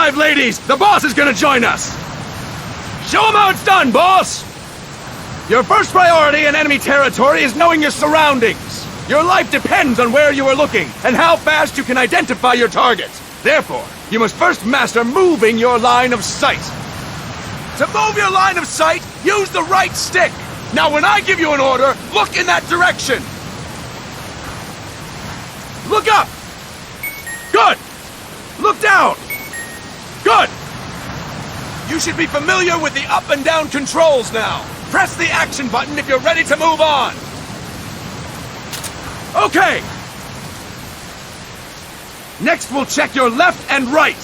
arrived, ladies! The boss is gonna join us! Show him how it's done, boss! Your first priority in enemy territory is knowing your surroundings. Your life depends on where you are looking and how fast you can identify your targets. Therefore, you must first master moving your line of sight. To move your line of sight, use the right stick. Now when I give you an order, look in that direction. Look up! Good! Look down! Good! You should be familiar with the up and down controls now. Press the action button if you're ready to move on. Okay! Next we'll check your left and right.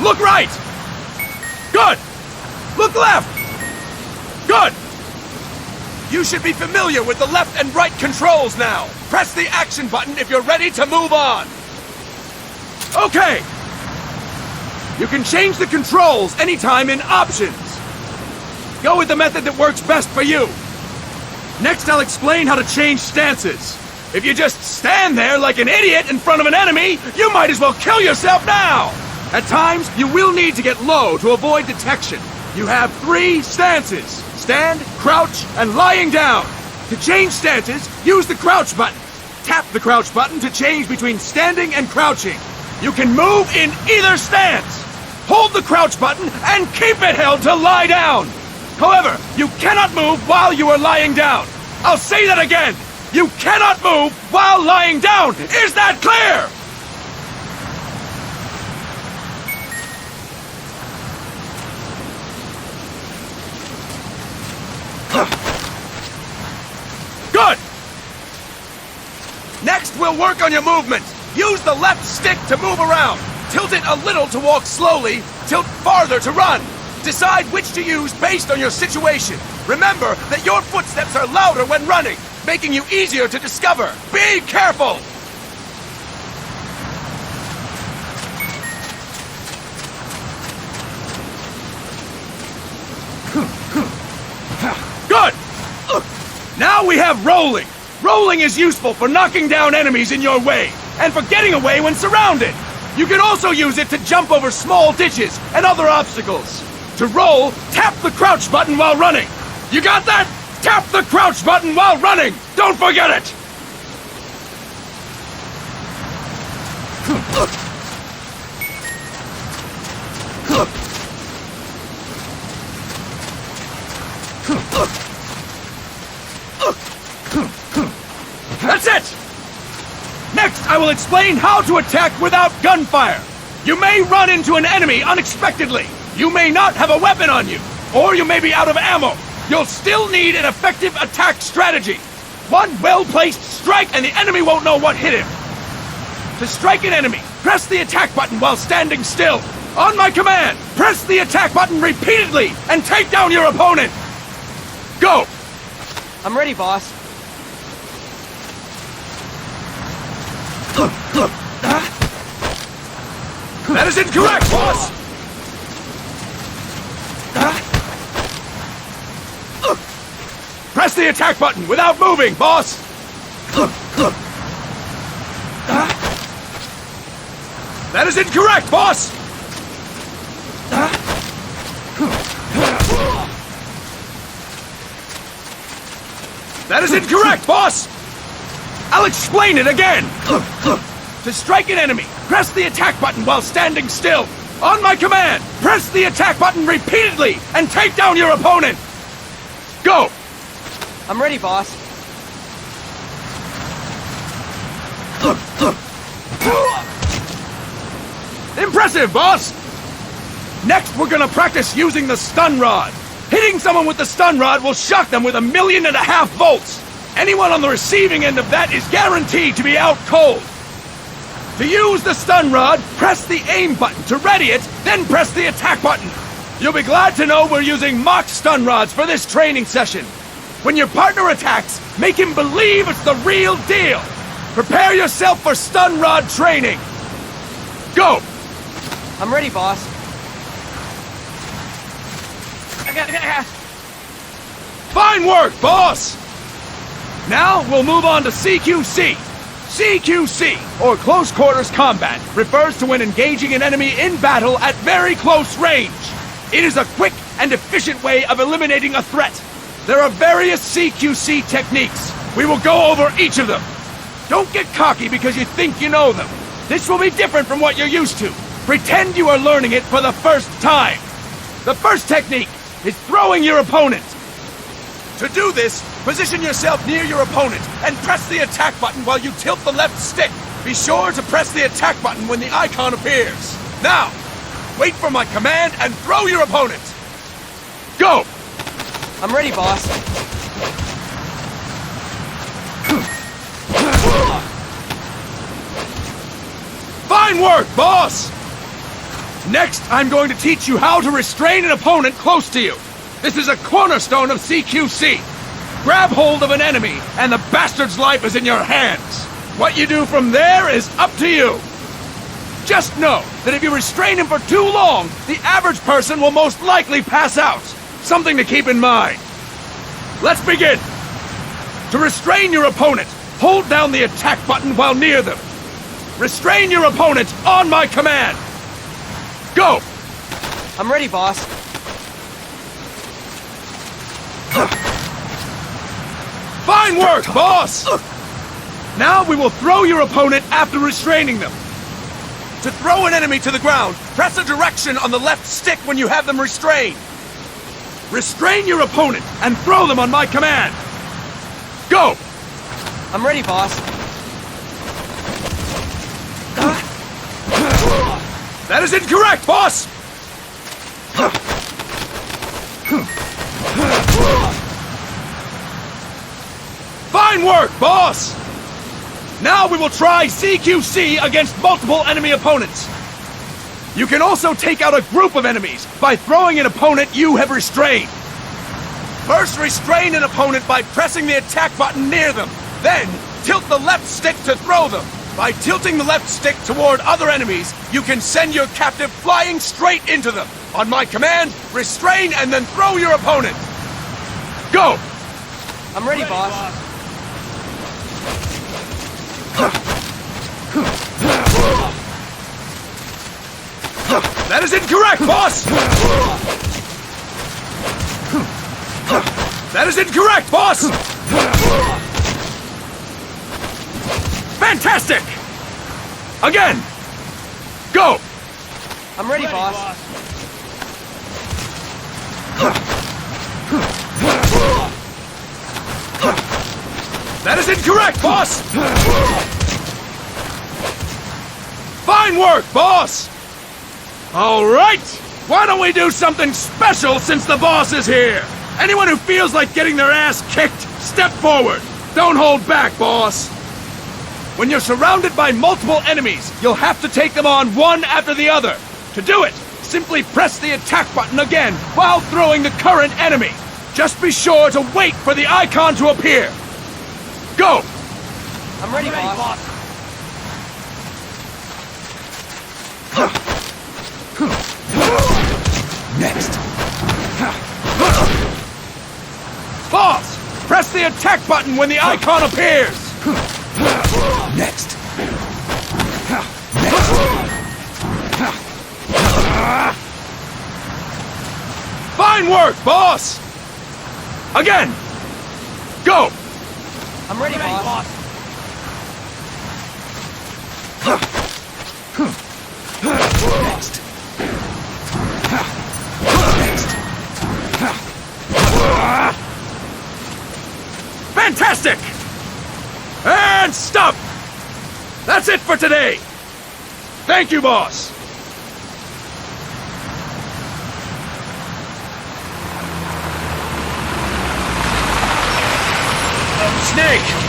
Look right! Good! Look left! Good! You should be familiar with the left and right controls now. Press the action button if you're ready to move on. Okay! You can change the controls anytime in Options. Go with the method that works best for you. Next, I'll explain how to change stances. If you just stand there like an idiot in front of an enemy, you might as well kill yourself now! At times, you will need to get low to avoid detection. You have 3 stances: stand, crouch, and lying down. To change stances, use the crouch button. Tap the crouch button to change between standing and crouching. You can move in either stance. Hold the crouch button and keep it held to lie down. However, you cannot move while you are lying down. I'll say that again. You cannot move while lying down. Is that clear? Good! Next, we'll work on your movement. Use the left stick to move around. Tilt it a little to walk slowly, tilt farther to run. Decide which to use based on your situation. Remember that your footsteps are louder when running, making you easier to discover. Be careful! Good! Now we have rolling. Rolling is useful for knocking down enemies in your way, and for getting away when surrounded. You can also use it to jump over small ditches and other obstacles. To roll, tap the crouch button while running. You got that? Tap the crouch button while running! Don't forget it! That's it! Next, I will explain how to attack without gunfire. You may run into an enemy unexpectedly. You may not have a weapon on you, or you may be out of ammo. You'll still need an effective attack strategy. One well-placed strike and the enemy won't know what hit him. To strike an enemy, press the attack button while standing still. On my command, press the attack button repeatedly and take down your opponent. Go! I'm ready, boss. That is incorrect, boss! Press the attack button without moving, boss! That is incorrect, boss! That is incorrect, boss! I'll explain it again! To strike an enemy, press the attack button while standing still. On my command, press the attack button repeatedly and take down your opponent. Go! I'm ready, boss. Impressive, boss! Next, we're gonna practice using the stun rod. Hitting someone with the stun rod will shock them with 1.5 million volts. Anyone on the receiving end of that is guaranteed to be out cold. To use the stun rod, press the aim button to ready it, then press the attack button. You'll be glad to know we're using mock stun rods for this training session. When your partner attacks, make him believe it's the real deal. Prepare yourself for stun rod training. Go! I'm ready, boss. Fine work, boss! Now we'll move on to CQC. CQC, or Close Quarters Combat, refers to when engaging an enemy in battle at very close range. It is a quick and efficient way of eliminating a threat. There are various CQC techniques. We will go over each of them. Don't get cocky because you think you know them. This will be different from what you're used to. Pretend you are learning it for the first time. The first technique is throwing your opponent. To do this, position yourself near your opponent and press the attack button while you tilt the left stick. Be sure to press the attack button when the icon appears. Now, wait for my command and throw your opponent. Go! I'm ready, boss. Fine work, boss! Next, I'm going to teach you how to restrain an opponent close to you. This is a cornerstone of CQC. Grab hold of an enemy, and the bastard's life is in your hands. What you do from there is up to you. Just know that if you restrain him for too long, the average person will most likely pass out. Something to keep in mind. Let's begin. To restrain your opponent, hold down the attack button while near them. Restrain your opponent on my command. Go! I'm ready, boss. Fine work, boss! Now we will throw your opponent after restraining them. To throw an enemy to the ground, press a direction on the left stick when you have them restrained. Restrain your opponent and throw them on my command. Go! I'm ready, boss. That is incorrect, boss! Fine work, boss! Now we will try CQC against multiple enemy opponents. You can also take out a group of enemies by throwing an opponent you have restrained. First, restrain an opponent by pressing the attack button near them. Then, tilt the left stick to throw them. By tilting the left stick toward other enemies, you can send your captive flying straight into them. On my command, restrain and then throw your opponent. Go! I'm ready, boss. That is incorrect, boss! That is incorrect, boss! Fantastic! Again! Go! I'm ready, boss. That is incorrect, boss! Fine work, boss! All right! Why don't we do something special since the boss is here? Anyone who feels like getting their ass kicked, step forward. Don't hold back, boss. When you're surrounded by multiple enemies, you'll have to take them on one after the other. To do it, simply press the attack button again while throwing the current enemy. Just be sure to wait for the icon to appear. Go! I'm ready, boss. Next. Boss! Press the attack button when the icon appears! Next. Fine work, boss! Again! Go! I'm ready, boss. Next. Next. Fantastic! And stop! That's it for today! Thank you, boss! Snake!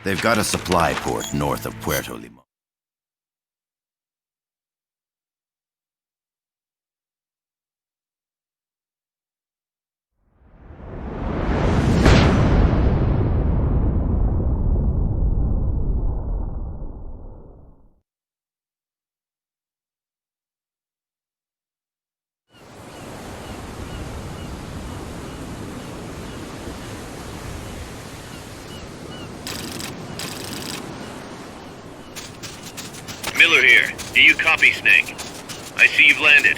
They've got a supply port north of Puerto Limon. Miller here. Do you copy, Snake? I see you've landed.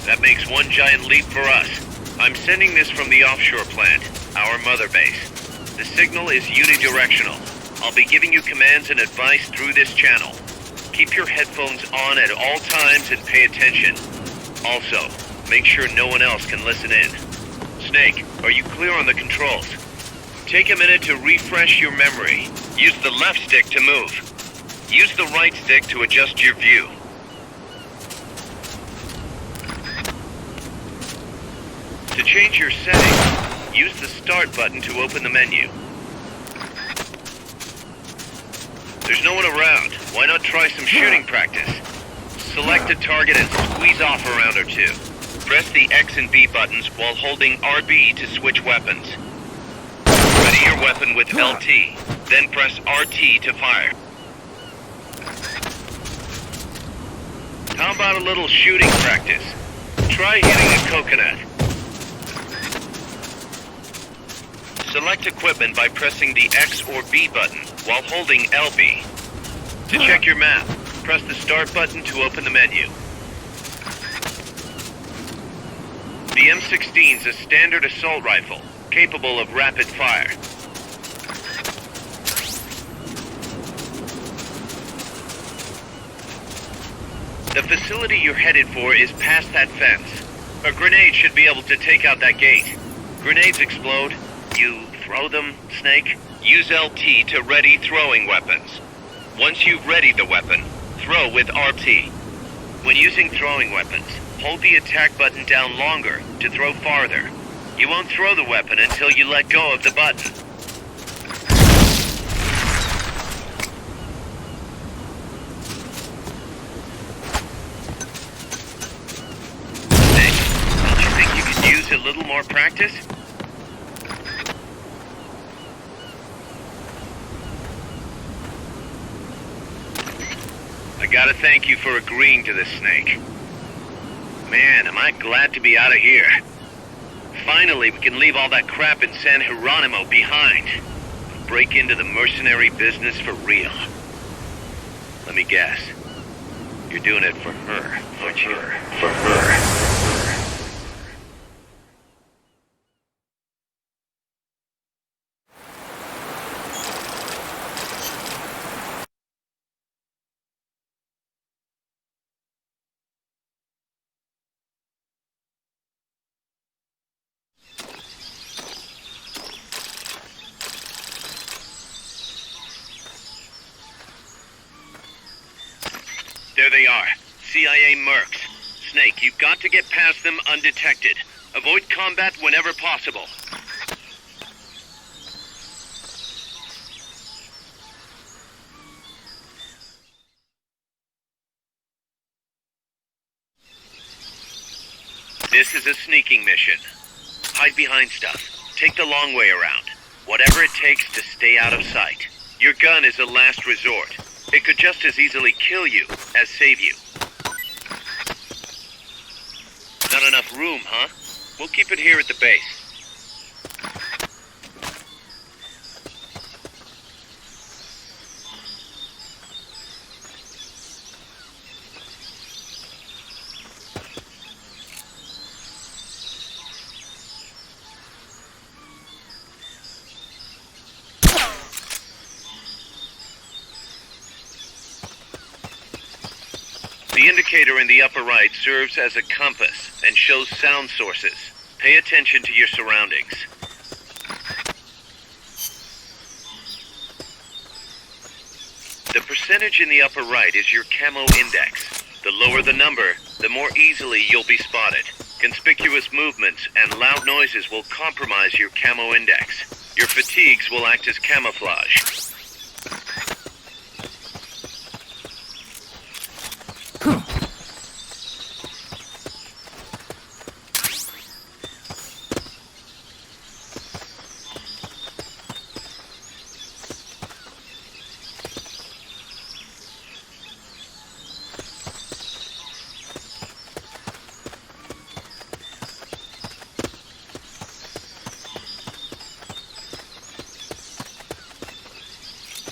That makes one giant leap for us. I'm sending this from the offshore plant, our mother base. The signal is unidirectional. I'll be giving you commands and advice through this channel. Keep your headphones on at all times and pay attention. Also, make sure no one else can listen in. Snake, are you clear on the controls? Take a minute to refresh your memory. Use the left stick to move. Use the right stick to adjust your view. To change your settings, use the Start button to open the menu. There's no one around. Why not try some shooting practice? Select a target and squeeze off a round or two. Press the X and B buttons while holding RB to switch weapons. Ready your weapon with LT, then press RT to fire. How about a little shooting practice? Try hitting a coconut. Select equipment by pressing the X or B button while holding LB. To check your map, press the Start button to open the menu. The M16's a standard assault rifle, capable of rapid fire. The facility you're headed for is past that fence. A grenade should be able to take out that gate. Grenades explode. You throw them, Snake? Use LT to ready throwing weapons. Once you've readied the weapon, throw with RT. When using throwing weapons, hold the attack button down longer to throw farther. You won't throw the weapon until you let go of the button. Snake, don't you think you could use a little more practice? I gotta thank you for agreeing to this, Snake. Man, am I glad to be out of here. Finally, we can leave all that crap in San Geronimo behind. Break into the mercenary business for real. Let me guess. You're doing it for her, aren't you? For her. There they are. CIA mercs. Snake, you've got to get past them undetected. Avoid combat whenever possible. This is a sneaking mission. Hide behind stuff. Take the long way around. Whatever it takes to stay out of sight. Your gun is a last resort. It could just as easily kill you as save you. Not enough room, huh? We'll keep it here at the base. The indicator in the upper right serves as a compass and shows sound sources. Pay attention to your surroundings. The percentage in the upper right is your camo index. The lower the number, the more easily you'll be spotted. Conspicuous movements and loud noises will compromise your camo index. Your fatigues will act as camouflage.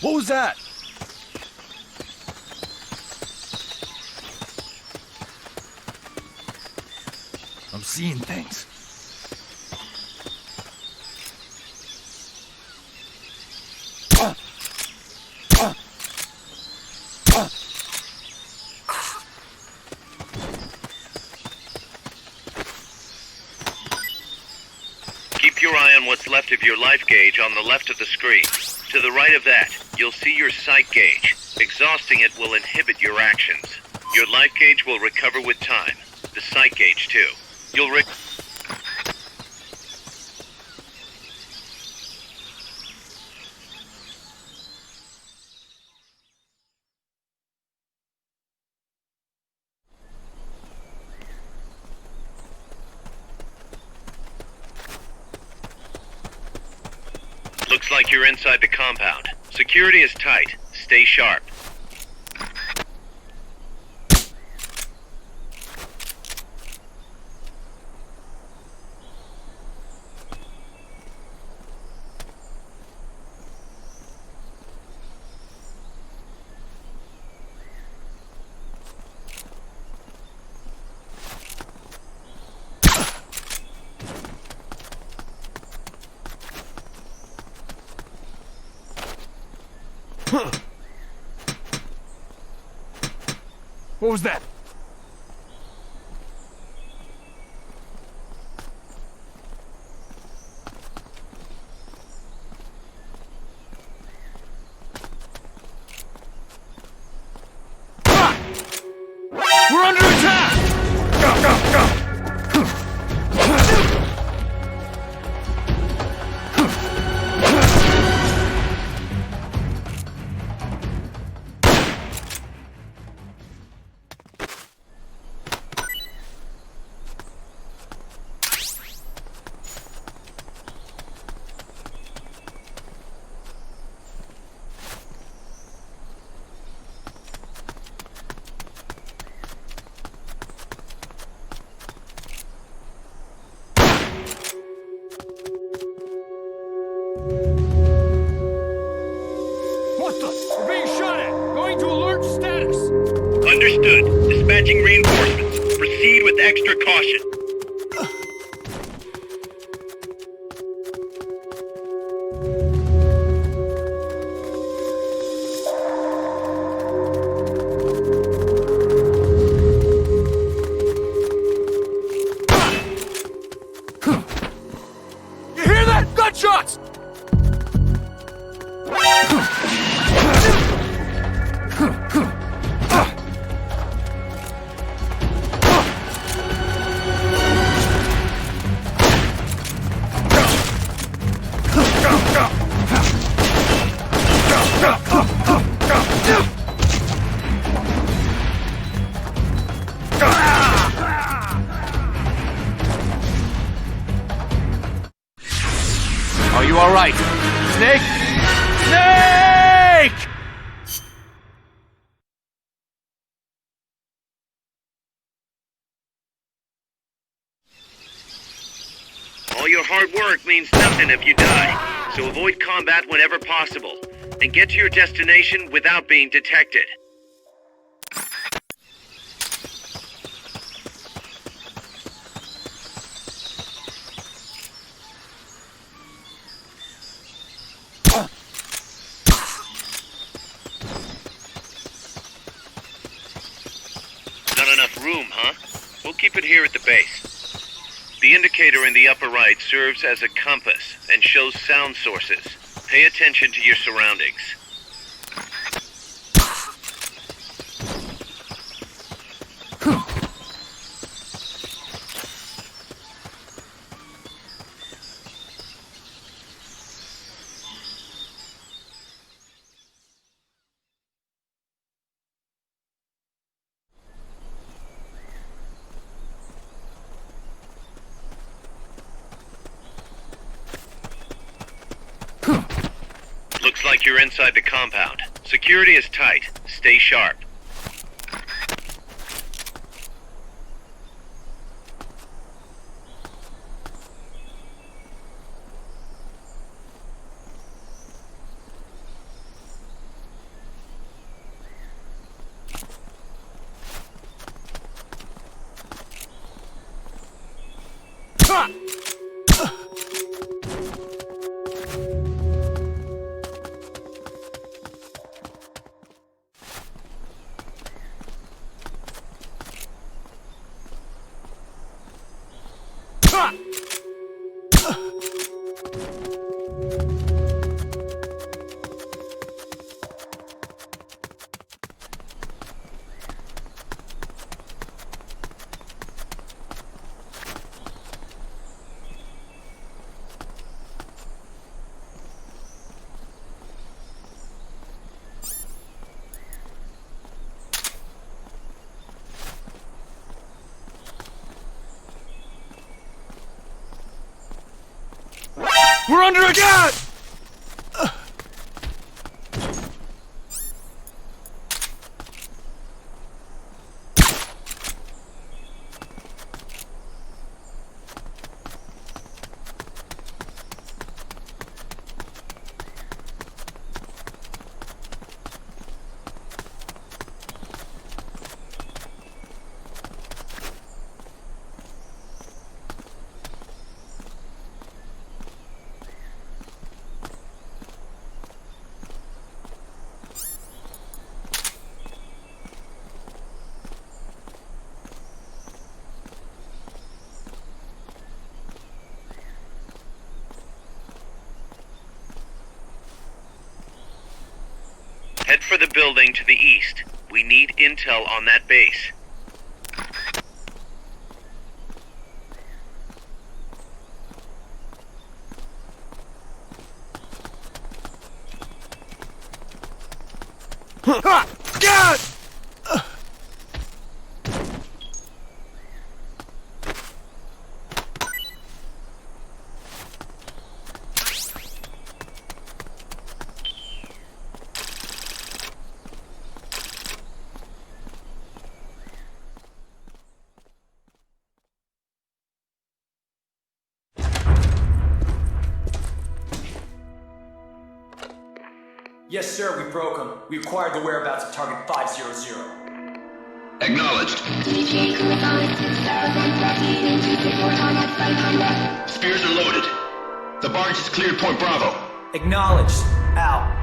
What was that? seeing things. Keep your eye on what's left of your life gauge on the left of the screen. To the right of that, you'll see your sight gauge. Exhausting it will inhibit your actions. Your life gauge will recover with time. The sight gauge, too. You'll Looks like you're inside the compound. Security is tight. Stay sharp. What was that? We're under attack! Go, go, go! What the? We're being shot at! Going to alert status! Understood. Dispatching reinforcements. Proceed with extra caution. You hear that? Gunshots! Are you all right? Snake? Snake! All your hard work means nothing if you die, so avoid combat whenever possible, and get to your destination without being detected. Not enough room, huh? We'll keep it here at the base. The indicator in the upper right serves as a compass and shows sound sources. Pay attention to your surroundings. Looks like you're inside the compound. Security is tight. Stay sharp. under attack! Head for the building to the east. We need intel on that base. God! Yes, sir, we broke them. We acquired the whereabouts of target 500. Acknowledged. Spears are loaded. The barge is cleared Point Bravo. Acknowledged. Out.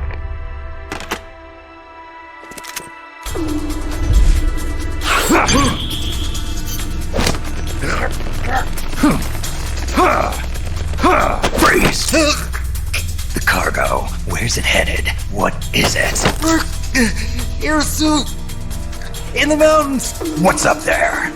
Freeze! The cargo. Where's it headed? What is it? Airsuit! In the mountains! What's up there?